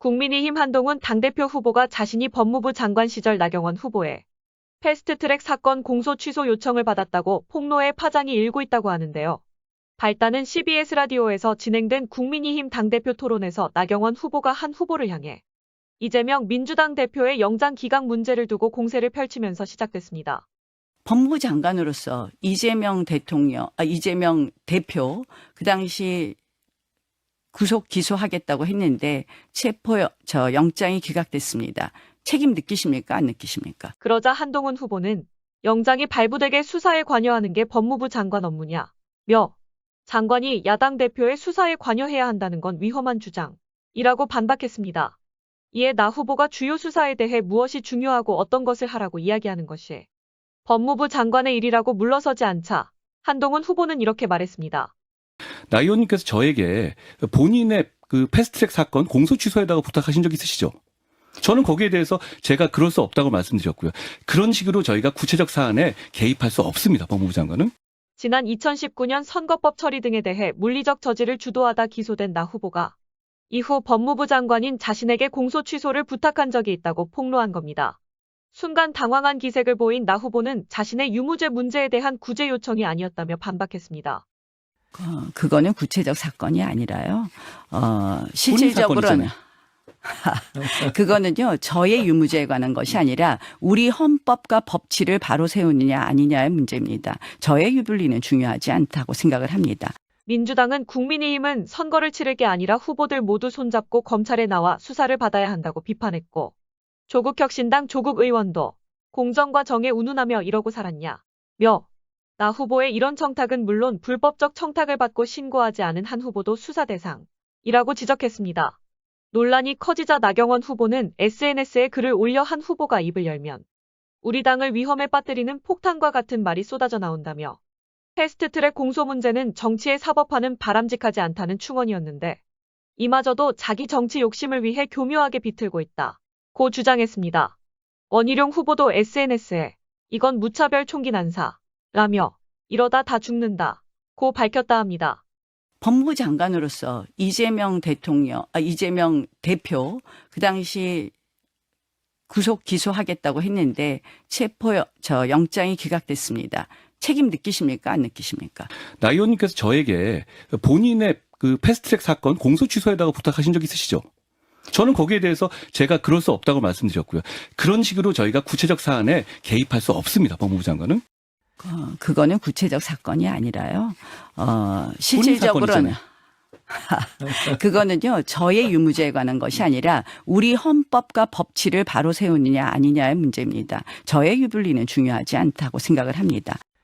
국민의힘 한동훈 당대표 후보가 자신이 법무부 장관 시절 나경원 후보의 패스트트랙 사건 공소 취소 요청을 받았다고 폭로의 파장이 일고 있다고 하는데요. 발단은 CBS 라디오에서 진행된 국민의힘 당대표 토론에서 나경원 후보가 한 후보를 향해 이재명 민주당 대표의 영장 기각 문제를 두고 공세를 펼치면서 시작됐습니다. 법무부 장관으로서 이재명 대표 그 당시 구속 기소하겠다고 했는데 영장이 기각됐습니다. 책임 느끼십니까? 안 느끼십니까? 그러자 한동훈 후보는 영장이 발부되게 수사에 관여하는 게 법무부 장관 업무냐 며 장관이 야당 대표의 수사에 관여해야 한다는 건 위험한 주장이라고 반박했습니다. 이에 나 후보가 주요 수사에 대해 무엇이 중요하고 어떤 것을 하라고 이야기하는 것이 법무부 장관의 일이라고 물러서지 않자 한동훈 후보는 이렇게 말했습니다. 나 의원님께서 저에게 본인의 그 패스트트랙 사건 공소 취소에다가 부탁하신 적 있으시죠? 저는 거기에 대해서 제가 그럴 수 없다고 말씀드렸고요. 그런 식으로 저희가 구체적 사안에 개입할 수 없습니다. 법무부 장관은. 지난 2019년 선거법 처리 등에 대해 물리적 저지를 주도하다 기소된 나 후보가 이후 법무부 장관인 자신에게 공소 취소를 부탁한 적이 있다고 폭로한 겁니다. 순간 당황한 기색을 보인 나 후보는 자신의 유무죄 문제에 대한 구제 요청이 아니었다며 반박했습니다. 그거는 구체적 사건이 아니라요. 본인 실질적으로는 사건이잖아요. 그거는요, 저의 유무죄에 관한 것이 아니라 우리 헌법과 법치를 바로 세우느냐 아니냐의 문제입니다. 저의 유불리는 중요하지 않다고 생각을 합니다. 민주당은 국민의힘은 선거를 치를 게 아니라 후보들 모두 손잡고 검찰에 나와 수사를 받아야 한다고 비판했고, 조국혁신당 조국 의원도 공정과 정에 운운하며 이러고 살았냐 며 나 후보의 이런 청탁은 물론 불법적 청탁을 받고 신고하지 않은 한 후보도 수사 대상이라고 지적했습니다. 논란이 커지자 나경원 후보는 SNS에 글을 올려 한 후보가 입을 열면 우리 당을 위험에 빠뜨리는 폭탄과 같은 말이 쏟아져 나온다며 패스트트랙 공소 문제는 정치에 사법화는 바람직하지 않다는 충언이었는데 이마저도 자기 정치 욕심을 위해 교묘하게 비틀고 있다고 주장했습니다. 원희룡 후보도 SNS에 이건 무차별 총기 난사 라며 이러다 다 죽는다고 밝혔다 합니다. 법무부 장관으로서 이재명 대표 그 당시 구속 기소하겠다고 했는데 영장이 기각됐습니다. 책임 느끼십니까? 안 느끼십니까? 나 의원님께서 저에게 본인의 그 패스트트랙 사건 공소 취소에다가 부탁하신 적 있으시죠? 저는 거기에 대해서 제가 그럴 수 없다고 말씀드렸고요. 그런 식으로 저희가 구체적 사안에 개입할 수 없습니다. 법무부 장관은. 그거는 구체적 사건이 아니라요. 본인 실질적으로는 사건이잖아요. 그거는요, 저의 유무죄에 관한 것이 아니라 우리 헌법과 법치를 바로 세우느냐 아니냐의 문제입니다. 저의 유불리는 중요하지 않다고 생각을 합니다.